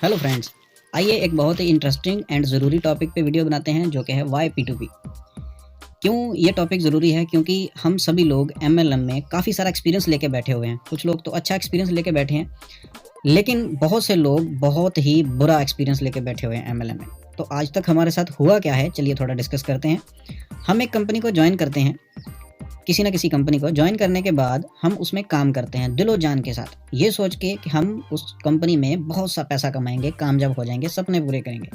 Hello friends, आइए एक बहुत ही इंटरेस्टिंग एंड ज़रूरी टॉपिक पे वीडियो बनाते हैं जो कि है वाई P2P। क्यों ये टॉपिक ज़रूरी है? क्योंकि हम सभी लोग MLM में काफ़ी सारा एक्सपीरियंस लेके बैठे हुए हैं। कुछ लोग तो अच्छा एक्सपीरियंस लेके बैठे हैं, लेकिन बहुत से लोग बहुत ही बुरा एक्सपीरियंस लेके बैठे हुए हैं MLM में। तो आज तक हमारे साथ हुआ क्या है, चलिए थोड़ा डिस्कस करते हैं। हम एक कंपनी को जॉइन करते हैं, किसी न किसी कंपनी को जॉइन करने के बाद हम उसमें काम करते हैं दिलो-जान के साथ, ये सोच के कि हम उस कंपनी में बहुत सा पैसा कमाएँगे, कामयाब हो जाएँगे, सपने पूरे करेंगे।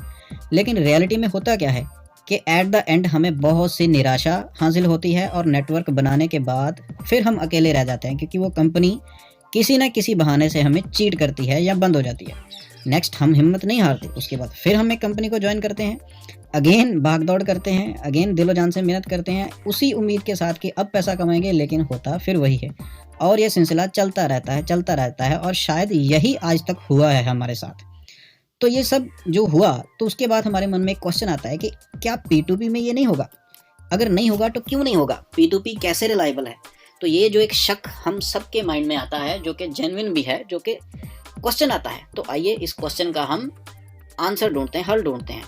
लेकिन रियलिटी में होता क्या है कि एट द एंड हमें बहुत सी निराशा हासिल होती है और नेटवर्क बनाने के बाद फिर हम अकेले रह जाते हैं, क्योंकि वो कंपनी किसी न किसी बहाने से हमें चीट करती है या बंद हो जाती है। नेक्स्ट हम हिम्मत नहीं हारते, उसके बाद फिर हम एक कंपनी को जॉइन करते हैं, अगेन भाग-दौड़ करते हैं, अगेन दिलो-जान से मेहनत करते हैं, उसी उम्मीद के साथ कि अब पैसा कमाएँगे, लेकिन होता फिर वही है। और ये सिलसिला चलता रहता है और शायद यही आज तक हुआ है हमारे साथ। तो ये सब जो हुआ, तो उसके बाद हमारे मन में एक क्वेश्चन आता है कि क्या P2P में ये नहीं होगा? अगर नहीं होगा तो क्यों नहीं होगा? P2P कैसे रिलायबल है? तो ये जो एक शक हम सबके माइंड में आता है, जो कि जेन्युइन भी है, जो कि क्वेश्चन आता है। तो आइए इस क्वेश्चन का हम आंसर ढूँढते हैं, हल ढूँढते हैं।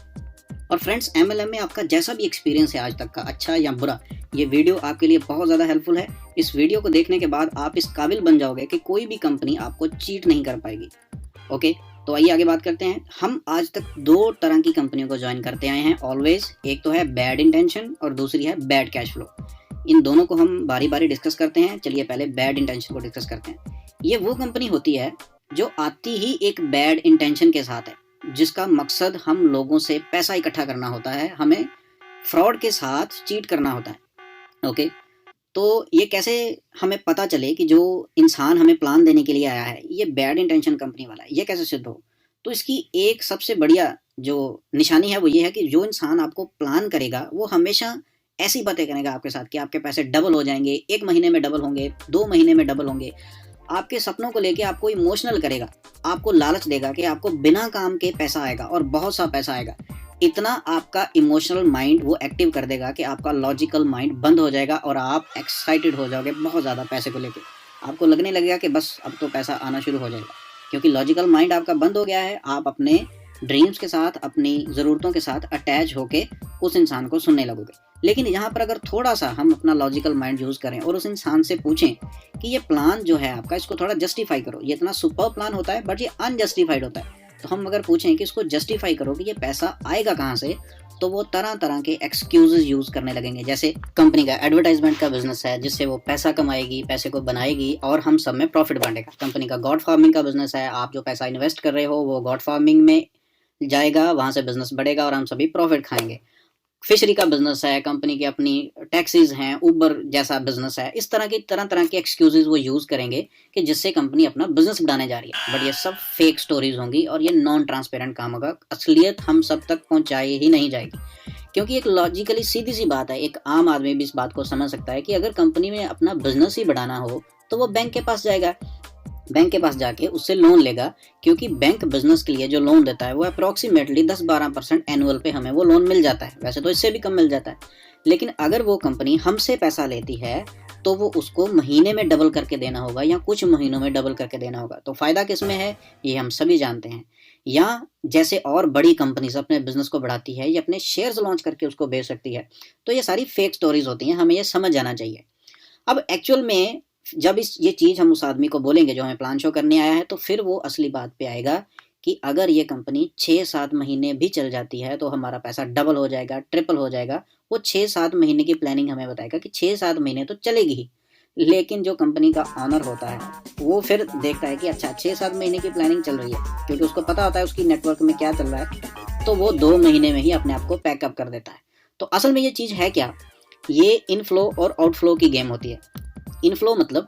और फ्रेंड्स, MLM में आपका जैसा भी एक्सपीरियंस है आज तक का, अच्छा या बुरा, ये वीडियो आपके लिए बहुत ज़्यादा हेल्पफुल है। इस वीडियो को देखने के बाद आप इस काबिल बन जाओगे कि कोई भी कंपनी आपको चीट नहीं कर पाएगी। ओके, तो आइए आगे बात करते हैं। हम आज तक 2 तरह की कंपनियों को ज्वाइन करते आए हैं ऑलवेज। एक तो है बैड इंटेंशन और दूसरी है बैड कैश फ्लो। इन दोनों को हम बारी-बारी डिस्कस करते हैं। चलिए पहले बैड इंटेंशन को डिस्कस करते हैं। ये वो कंपनी होती है जो आती ही एक बैड इंटेंशन के साथ है, जिसका मकसद हम लोगों से पैसा इकट्ठा करना होता है, हमें फ्रॉड के साथ चीट करना होता है। ओके, तो ये कैसे हमें पता चले कि जो इंसान हमें प्लान देने के लिए आया है ये बैड इंटेंशन कंपनी वाला है, ये कैसे सिद्ध हो? तो इसकी एक सबसे बढ़िया जो निशानी है वो ये है कि जो इंसान आपको प्लान करेगा वो हमेशा ऐसी बातें करेगा आपके साथ कि आपके पैसे डबल हो जाएंगे, 1 महीने में डबल होंगे, 2 महीने में डबल होंगे। आपके सपनों को लेके आपको इमोशनल करेगा, आपको लालच देगा कि आपको बिना काम के पैसा आएगा और बहुत सा पैसा आएगा। इतना आपका इमोशनल माइंड वो एक्टिव कर देगा कि आपका लॉजिकल माइंड बंद हो जाएगा और आप एक्साइटेड हो जाओगे बहुत ज़्यादा पैसे को लेके। आपको लगने लगेगा कि बस अब तो पैसा आना शुरू हो जाएगा, क्योंकि लॉजिकल माइंड आपका बंद हो गया है। आप अपने ड्रीम्स के साथ, अपनी ज़रूरतों के साथ अटैच होके उस इंसान को सुनने लगोगे। लेकिन यहाँ पर अगर थोड़ा-सा हम अपना लॉजिकल माइंड यूज़ करें और उस इंसान से पूछें कि ये प्लान जो है आपका, इसको थोड़ा जस्टिफ़ाई करो। ये इतना सुपर्ब प्लान होता है बट ये अनजस्टिफ़ाइड होता है। तो हम अगर पूछें कि इसको जस्टिफ़ाई करो कि ये पैसा आएगा कहाँ से, तो वो तरह-तरह के एक्सक्यूज़ेज़ यूज़ करने लगेंगे। जैसे कंपनी का एडवर्टाइज़मेंट का बिज़नेस है, जिससे वो पैसा कमाएगी, पैसे को बनाएगी और हम सब में प्रॉफ़िट बाँटेगा। कंपनी का गॉट फार्मिंग का बिज़नेस है, आप जो पैसा इन्वेस्ट कर रहे हो वो गॉट फार्मिंग में जाएगा, वहाँ से बिज़नेस बढ़ेगा और हम सभी प्रॉफ़िट खाएँगे। फिशरी का बिज़नेस है, कंपनी की अपनी टैक्सीज़ हैं, उबर जैसा बिज़नेस है। इस तरह-तरह के एक्सक्यूज़ेज़ वो यूज़ करेंगे कि जिससे कंपनी अपना बिज़नेस बढ़ाने जा रही है। बट ये सब फेक स्टोरीज़ होंगी और ये नॉन ट्रांसपेरेंट काम होगा। असलियत हम सब तक पहुँचाई ही नहीं जाएगी, क्योंकि एक लॉजिकली सीधी-सी बात है, एक आम आदमी भी इस बात को समझ सकता है कि अगर कंपनी में अपना बिज़नेस ही बढ़ाना हो, तो वो बैंक के पास जाएगा। बैंक के पास जाके उससे लोन लेगा, क्योंकि बैंक बिज़नेस के लिए जो लोन देता है वो अप्रॉक्सीमेटली 10-12% एनुअल पे हमें वो लोन मिल जाता है। वैसे तो इससे भी कम मिल जाता है, लेकिन अगर वो कंपनी हमसे पैसा लेती है तो वो उसको महीने में डबल करके देना होगा या कुछ महीनों में डबल करके देना होगा। तो फ़ायदा किसमें है, ये हम सभी जानते हैं। या जैसे और बड़ी कंपनीज़ अपने बिज़नेस को बढ़ाती है, ये अपने शेयर्स लॉन्च करके उसको बेच सकती है। तो ये सारी फेक स्टोरीज़ होती हैं, हमें ये समझ जाना चाहिए। अब एक्चुअल में जब ये चीज़ हम उस आदमी को बोलेंगे जो हमें प्लान शो करने आया है, तो फिर वो असली बात पे आएगा कि अगर ये कंपनी 6-7 महीने भी चल जाती है तो हमारा पैसा डबल हो जाएगा, ट्रिपल हो जाएगा। वो 6-7 महीने की प्लानिंग हमें बताएगा कि 6-7 महीने तो चलेगी ही। लेकिन जो कंपनी का ओनर होता है वो फिर देखता है कि अच्छा 6-7 महीने की प्लानिंग चल रही है, क्योंकि उसको पता होता है उसकी नेटवर्क में क्या चल रहा है, तो वो 2 महीने में ही अपने आप को पैकअप कर देता है। तो असल में ये चीज़ है क्या? ये इनफ्लो और आउटफ्लो की गेम होती है। इनफ्लो मतलब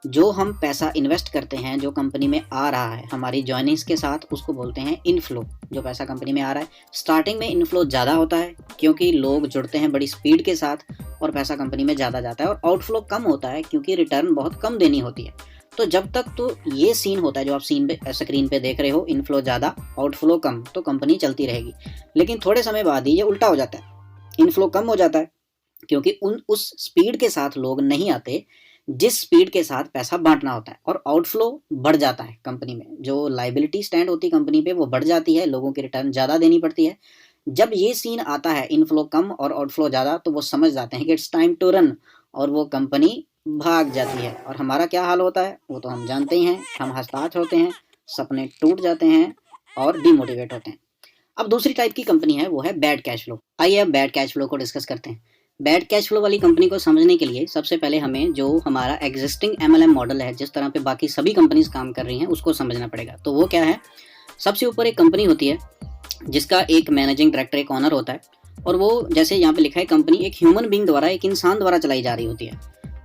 जो हम पैसा इन्वेस्ट करते हैं, जो कंपनी में आ रहा है हमारी जॉइनिंग्स के साथ, उसको बोलते हैं इनफ्लो। जो पैसा कंपनी में आ रहा है, स्टार्टिंग में इनफ्लो ज़्यादा होता है क्योंकि लोग जुड़ते हैं बड़ी स्पीड के साथ और पैसा कंपनी में ज़्यादा जाता है, और आउटफ्लो कम होता है क्योंकि रिटर्न बहुत कम देनी होती है। तो जब तक तो ये सीन होता है जो आप स्क्रीन पे देख रहे हो, इनफ्लो ज़्यादा आउटफ्लो कम, तो कंपनी चलती रहेगी। लेकिन थोड़े समय बाद ही ये उल्टा हो जाता है, इनफ्लो कम हो जाता है क्योंकि उस स्पीड के साथ लोग नहीं आते, जिस स्पीड के साथ पैसा बांटना होता है, और आउटफ्लो बढ़ जाता है कंपनी में, जो लाइबिलिटी स्टैंड होती है कंपनी पे वो बढ़ जाती है, लोगों की रिटर्न ज़्यादा देनी पड़ती है। जब ये सीन आता है, इनफ्लो कम और आउटफ्लो ज़्यादा, तो वो समझ जाते हैं कि इट्स टाइम टू रन, और वो कंपनी भाग जाती है। और हमारा क्या हाल होता है वो तो हम जानते ही हैं, हम हताश होते हैं, सपने टूट जाते हैं और डिमोटिवेट होते हैं। अब दूसरी टाइप की कंपनी है, वो है बैड कैश फ्लो। आइए अब बैड कैश फ्लो को डिस्कस करते हैं। बैड कैश फ्लो वाली कंपनी को समझने के लिए सबसे पहले हमें जो हमारा एग्जिस्टिंग एमएलएम मॉडल है, जिस तरह पे बाकी सभी कंपनीज काम कर रही हैं, उसको समझना पड़ेगा। तो वो क्या है, सबसे ऊपर एक कंपनी होती है जिसका एक मैनेजिंग डायरेक्टर, एक ऑनर होता है, और वो जैसे यहाँ पे लिखा है कंपनी एक ह्यूमन बींग द्वारा, एक इंसान द्वारा चलाई जा रही होती है।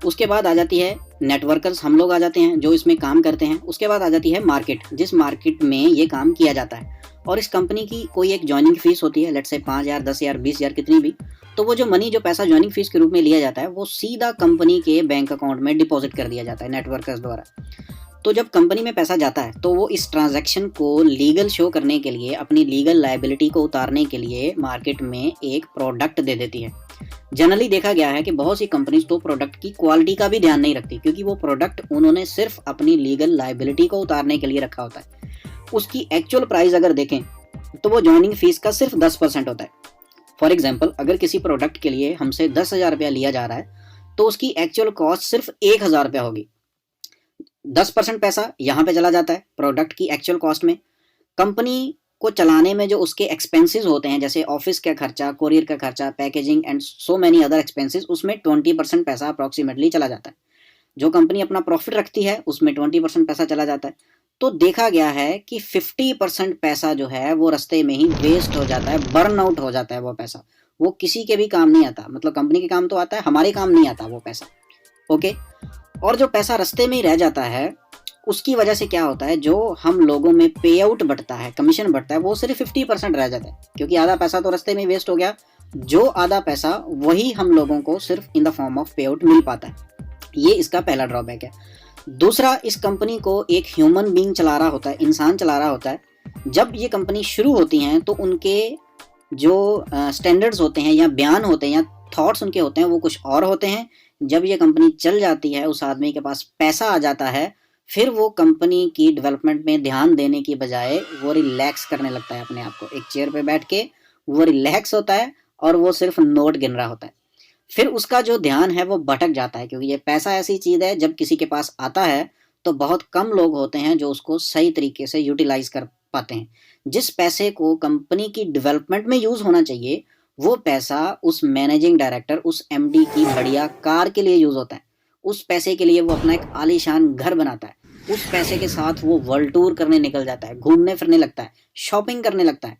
उसके बाद आ जाती है नेटवर्कर्स, हम लोग आ जाते हैं जो इसमें काम करते हैं। उसके बाद आ जाती है मार्केट, जिस मार्केट में ये काम किया जाता है। और इस कंपनी की कोई एक ज्वाइनिंग फीस होती है, लेट्स से 5,000, 10,000, 20,000, कितनी भी। तो वो जो मनी, जो पैसा ज्वाइनिंग फीस के रूप में लिया जाता है, वो सीधा कंपनी के बैंक अकाउंट में डिपॉजिट कर दिया जाता है नेटवर्कर्स द्वारा। तो जब कंपनी में पैसा जाता है तो वो इस ट्रांजैक्शन को लीगल शो करने के लिए, अपनी लीगल लायबिलिटी को उतारने के लिए मार्केट में एक प्रोडक्ट दे देती है। जनरली देखा गया है कि बहुत सी कंपनीज तो प्रोडक्ट की क्वालिटी का भी ध्यान नहीं रखती, क्योंकि वो प्रोडक्ट उन्होंने सिर्फ अपनी लीगल लायबिलिटी को उतारने के लिए रखा होता है। उसकी एक्चुअल प्राइस अगर देखें तो वो ज्वाइनिंग फीस का सिर्फ 10% होता है। फॉर एग्जाम्पल, अगर किसी प्रोडक्ट के लिए हमसे 10,000 रुपया लिया जा रहा है, तो उसकी एक्चुअल कॉस्ट सिर्फ 1,000 रुपया होगी। 10% पैसा यहाँ पे चला जाता है प्रोडक्ट की एक्चुअल कॉस्ट में। कंपनी को चलाने में जो उसके एक्सपेंसेस होते हैं, जैसे ऑफिस का खर्चा, कोरियर का खर्चा, packaging and so many other expenses, उसमें 20% पैसा अप्रॉक्सीमेटली चला जाता है। जो कंपनी अपना प्रॉफिट रखती है उसमें 20% पैसा चला जाता है। तो देखा गया है कि 50% पैसा जो है वो रास्ते में ही वेस्ट हो जाता है, बर्न आउट हो जाता है। वो पैसा वो किसी के भी काम नहीं आता, मतलब कंपनी के काम तो आता है, हमारे काम नहीं आता वो पैसा। ओके, और जो पैसा रास्ते में ही रह जाता है, उसकी वजह से क्या होता है, जो हम लोगों में पे आउट बढ़ता है, कमीशन बढ़ता है, वो सिर्फ 50% रह जाता है, क्योंकि आधा पैसा तो रास्ते में वेस्ट हो गया। जो आधा पैसा वही हम लोगों को सिर्फ इन द फॉर्म ऑफ पे आउट मिल पाता है। ये इसका पहला ड्रॉबैक है। दूसरा, इस कंपनी को एक ह्यूमन बीइंग चला रहा होता है, इंसान चला रहा होता है। जब ये कंपनी शुरू होती हैं तो उनके जो स्टैंडर्ड्स होते हैं या बयान होते हैं या थॉट्स उनके होते हैं वो कुछ और होते हैं। जब ये कंपनी चल जाती है, उस आदमी के पास पैसा आ जाता है, फिर वो कंपनी की डेवलपमेंट में ध्यान देने की बजाय वो रिलैक्स करने लगता है अपने आप को। एक चेयर पे बैठ के वो रिलैक्स होता है और वो सिर्फ नोट गिन रहा होता है। फिर उसका जो ध्यान है वो भटक जाता है, क्योंकि ये पैसा ऐसी चीज़ है, जब किसी के पास आता है तो बहुत कम लोग होते हैं जो उसको सही तरीके से यूटिलाइज कर पाते हैं। जिस पैसे को कंपनी की डेवलपमेंट में यूज़ होना चाहिए, वो पैसा उस मैनेजिंग डायरेक्टर, उस एमडी की बढ़िया कार के लिए यूज़ होता है। उस पैसे के लिए वो अपना एक आलीशान घर बनाता है। उस पैसे के साथ वो वर्ल्ड टूर करने निकल जाता है, घूमने फिरने लगता है, शॉपिंग करने लगता है।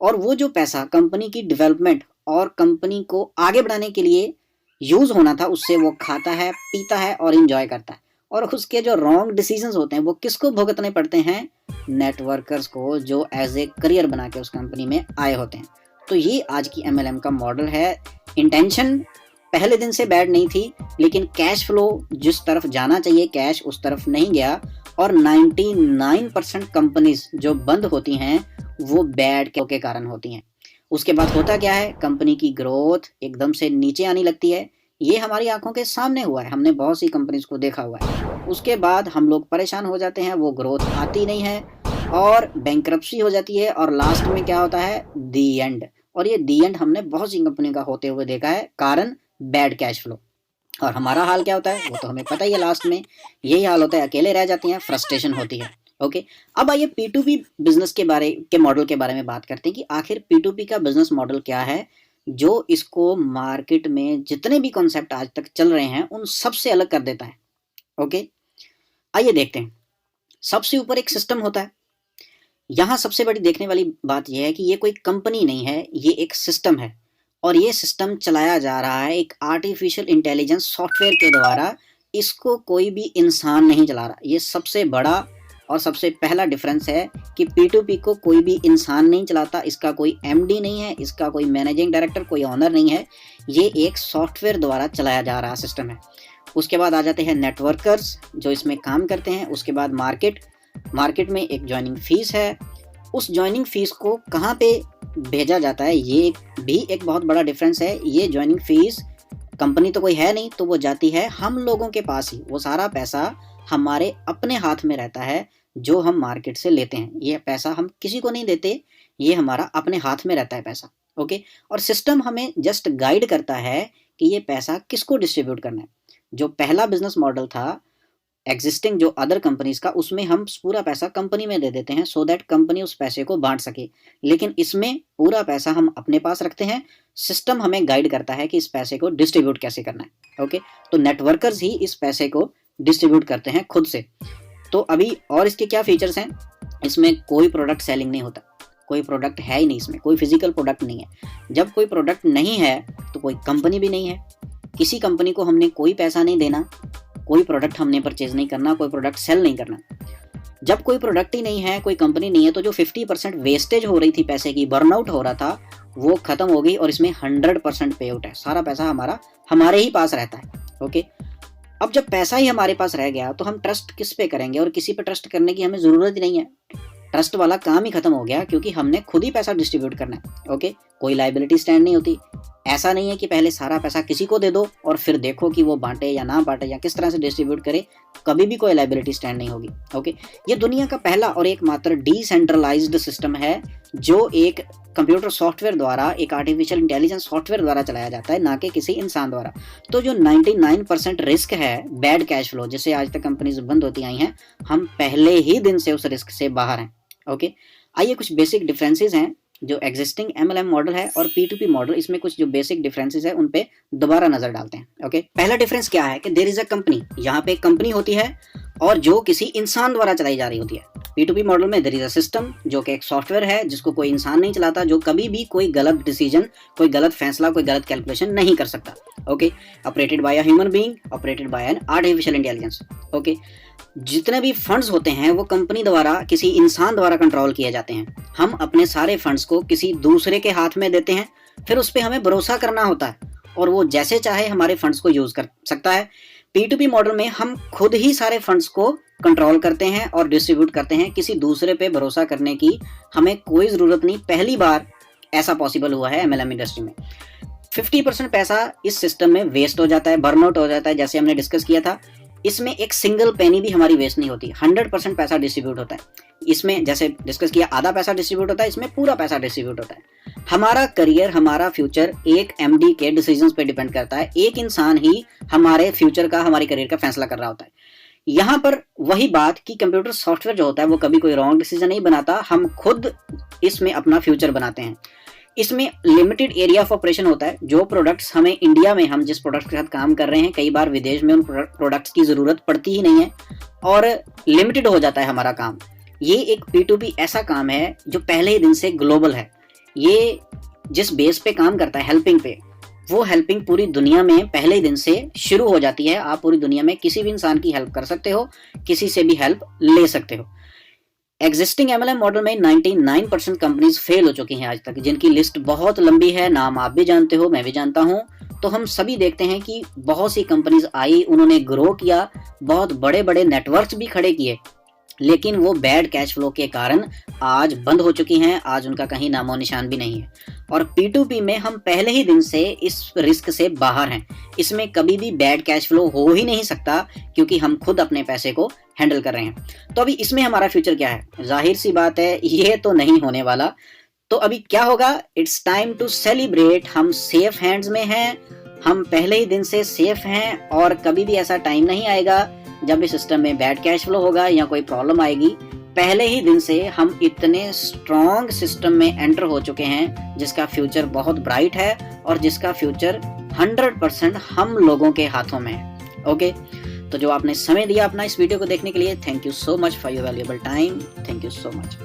और वो जो पैसा कंपनी की डेवलपमेंट और कंपनी को आगे बढ़ाने के लिए यूज़ होना था, उससे वो खाता है, पीता है और इंजॉय करता है। और उसके जो रॉन्ग डिसीजंस होते हैं वो किसको भुगतने पड़ते हैं? नेटवर्कर्स को, जो एज ए करियर बना के उस कंपनी में आए होते हैं। तो ये आज की एमएलएम का मॉडल है। इंटेंशन पहले दिन से बैड नहीं थी, लेकिन कैश फ्लो जिस तरफ जाना चाहिए कैश, उस तरफ नहीं गया, और 99% कंपनीज जो बंद होती हैं वो बैड के कारण होती हैं। उसके बाद होता क्या है, कंपनी की ग्रोथ एकदम से नीचे आने लगती है। ये हमारी आंखों के सामने हुआ है, हमने बहुत सी कंपनीज को देखा हुआ है। उसके बाद हम लोग परेशान हो जाते हैं, वो ग्रोथ आती नहीं है और बैंकरप्सी हो जाती है, और लास्ट में क्या होता है, दी एंड। और ये दी एंड हमने बहुत सी कंपनी का होते हुए देखा है, कारण बैड कैश फ्लो। और हमारा हाल क्या होता है वो तो हमें पता ही है, लास्ट में यही हाल होता है, अकेले रह जाते हैं, फ्रस्ट्रेशन होती है। ओके, अब आइए P2P बिजनेस के मॉडल के बारे में बात करते हैं कि आखिर P2P का बिजनेस मॉडल क्या है, जो इसको मार्केट में जितने भी कॉन्सेप्ट आज तक चल रहे हैं उन सबसे अलग कर देता है। ओके, आइए देखते हैं। सबसे ऊपर एक सिस्टम होता है। यहाँ सबसे बड़ी देखने वाली बात यह है कि ये कोई कंपनी नहीं है, ये एक सिस्टम है, और ये सिस्टम चलाया जा रहा है एक आर्टिफिशियल इंटेलिजेंस सॉफ्टवेयर के द्वारा। इसको कोई भी इंसान नहीं चला रहा। ये सबसे बड़ा और सबसे पहला डिफरेंस है कि P2P को कोई भी इंसान नहीं चलाता, इसका कोई MD नहीं है, इसका कोई मैनेजिंग डायरेक्टर, कोई ऑनर नहीं है। ये एक सॉफ्टवेयर द्वारा चलाया जा रहा सिस्टम है। उसके बाद आ जाते हैं नेटवर्कर्स जो इसमें काम करते हैं। उसके बाद मार्केट में एक ज्वाइनिंग फीस है। उस ज्वाइनिंग फीस को कहाँ पे भेजा जाता है, ये भी एक बहुत बड़ा डिफरेंस है। ये ज्वाइनिंग फीस कंपनी तो कोई है नहीं, तो वो जाती है हम लोगों के पास ही। वो सारा पैसा हमारे अपने हाथ में रहता है जो हम मार्केट से लेते हैं। ये पैसा हम किसी को नहीं देते, ये हमारा अपने हाथ में रहता है पैसा। ओके, और सिस्टम हमें जस्ट गाइड करता है कि ये पैसा किसको डिस्ट्रीब्यूट करना है। जो पहला बिजनेस मॉडल था एग्जिस्टिंग जो अदर कंपनीज का, उसमें हम पूरा पैसा कंपनी में दे देते हैं सो दैट कंपनी उस पैसे को बांट सके। लेकिन इसमें पूरा पैसा हम अपने पास रखते हैं, सिस्टम हमें गाइड करता है कि इस पैसे को डिस्ट्रीब्यूट कैसे करना है। ओके, तो नेटवर्कर्स ही इस पैसे को डिस्ट्रीब्यूट करते हैं खुद से। तो अभी और इसके क्या फीचर्स हैं, इसमें कोई प्रोडक्ट सेलिंग नहीं होता, कोई प्रोडक्ट है ही नहीं, इसमें कोई फिजिकल प्रोडक्ट नहीं है। जब कोई प्रोडक्ट नहीं है तो कोई कंपनी भी नहीं है, किसी कंपनी को हमने कोई पैसा नहीं देना, कोई प्रोडक्ट हमने परचेज नहीं करना, कोई प्रोडक्ट सेल नहीं करना। जब कोई प्रोडक्ट ही नहीं है, कोई कंपनी नहीं है, तो जो 50% वेस्टेज हो रही थी पैसे की, बर्नआउट हो रहा था, वो खत्म हो गई और इसमें 100% पे आउट है। सारा पैसा हमारे ही पास रहता है। ओके, अब जब पैसा ही हमारे पास रह गया तो हम ट्रस्ट किस पे करेंगे, और किसी पे ट्रस्ट करने की हमें जरूरत ही नहीं है। ट्रस्ट वाला काम ही खत्म हो गया क्योंकि हमने खुद ही पैसा डिस्ट्रीब्यूट करना है। ओके, कोई लायबिलिटी स्टैंड नहीं होती। ऐसा नहीं है कि पहले सारा पैसा किसी को दे दो और फिर देखो कि वो बांटे या ना बांटे या किस तरह से डिस्ट्रीब्यूट करे, कभी भी कोई लायबिलिटी स्टैंड नहीं होगी। ओके, ये दुनिया का पहला और एकमात्र डिसेंट्रलाइज्ड सिस्टम है जो एक कंप्यूटर सॉफ्टवेयर द्वारा, एक आर्टिफिशियल इंटेलिजेंस सॉफ्टवेयर द्वारा चलाया जाता है, ना कि किसी इंसान द्वारा। तो जो 99% रिस्क है बैड कैश फ्लो, जिससे आज तक कंपनीज बंद होती आई हैं, हम पहले ही दिन से उस रिस्क से बाहर हैं। ओके, आइए कुछ बेसिक डिफरेंसेस हैं जो एग्जिस्टिंग MLM मॉडल है और P2P मॉडल, इसमें कुछ जो बेसिक डिफरेंसेस है उन पे दोबारा नजर डालते हैं। ओके, पहला डिफरेंस क्या है कि देयर इज अ कंपनी, यहाँ पे एक कंपनी होती है और जो किसी इंसान द्वारा चलाई जा रही होती है। P2P मॉडल में देयर इज अ सिस्टम, जो कि एक सॉफ्टवेयर है जिसको कोई इंसान नहीं चलाता, जो कभी भी कोई गलत डिसीजन, कोई गलत फैसला, कोई गलत कैलकुलेशन नहीं कर सकता। Okay, operated by a human being, operated by an artificial intelligence. Okay, जितने भी फंड्स होते हैं वो कंपनी द्वारा, किसी इंसान द्वारा कंट्रोल किए जाते हैं। हम अपने सारे फंड्स को किसी दूसरे के हाथ में देते हैं, फिर उस पर हमें भरोसा करना होता है और वो जैसे चाहे हमारे फंड्स को यूज कर सकता है। P2P मॉडल में हम खुद ही सारे फंड्स को कंट्रोल करते हैं और डिस्ट्रीब्यूट करते हैं, किसी दूसरे पे भरोसा करने की हमें कोई जरूरत नहीं। पहली बार ऐसा पॉसिबल हुआ है MLM इंडस्ट्री में। 50% पैसा इस सिस्टम में वेस्ट हो जाता है, बर्नआउट हो जाता है, जैसे हमने डिस्कस किया था। इसमें एक सिंगल पेनी भी हमारी वेस्ट नहीं होती, 100% पैसा डिस्ट्रीब्यूट होता है। इसमें जैसे डिस्कस किया आधा पैसा डिस्ट्रीब्यूट होता है, इसमें पूरा पैसा डिस्ट्रीब्यूट होता है। हमारा करियर, हमारा फ्यूचर एक MD के डिसीजंस पे डिपेंड करता है। एक इंसान ही हमारे फ्यूचर का, हमारे करियर का फैसला कर रहा होता है। यहाँ पर वही बात कि कंप्यूटर सॉफ्टवेयर जो होता है वो कभी कोई रॉन्ग डिसीजन नहीं बनाता, हम खुद इसमें अपना फ्यूचर बनाते हैं। इसमें लिमिटेड एरिया ऑफ ऑपरेशन होता है। जो प्रोडक्ट्स हमें इंडिया में, हम जिस प्रोडक्ट के साथ काम कर रहे हैं, कई बार विदेश में उन प्रोडक्ट्स की जरूरत पड़ती ही नहीं है और लिमिटेड हो जाता है हमारा काम। ये एक P2P ऐसा काम है जो पहले ही दिन से ग्लोबल है। ये जिस बेस पे काम करता है, हेल्पिंग पे, वो हेल्पिंग पूरी दुनिया में पहले ही दिन से शुरू हो जाती है। आप पूरी दुनिया में किसी भी इंसान की हेल्प कर सकते हो, किसी से भी हेल्प ले सकते हो। एग्जिस्टिंग MLM मॉडल में 99% कंपनीज फेल हो चुकी हैं आज तक, जिनकी लिस्ट बहुत लंबी है, नाम आप भी जानते हो, मैं भी जानता हूं। तो हम सभी देखते हैं कि बहुत सी कंपनीज आई, उन्होंने ग्रो किया, बहुत बड़े बड़े नेटवर्क्स भी खड़े किए, लेकिन वो बैड कैश फ्लो के कारण आज बंद हो चुकी हैं। आज उनका कहीं नामो निशान भी नहीं है। और P2P में हम पहले ही दिन से इस रिस्क से बाहर हैं। इसमें कभी भी बैड कैश फ्लो हो ही नहीं सकता क्योंकि हम खुद अपने पैसे को हैंडल कर रहे हैं। तो अभी इसमें हमारा फ्यूचर क्या है? जाहिर सी बात है, ये तो नहीं होने वाला। तो अभी क्या होगा? It's time to celebrate. हम सेफ हैंड्स में हैं, हम पहले ही दिन से सेफ हैं और कभी भी ऐसा टाइम नहीं आएगा जब इस सिस्टम में बैड कैश फ्लो होगा या कोई प्रॉब्लम आएगी। पहले ही दिन से हम इतने स्ट्रॉन्ग सिस्टम में एंटर हो चुके हैं जिसका फ्यूचर बहुत ब्राइट है और जिसका फ्यूचर 100% हम लोगों के हाथों में है। ओके, तो जो आपने समय दिया अपना इस वीडियो को देखने के लिए, thank you so much for your valuable time. Thank you so much.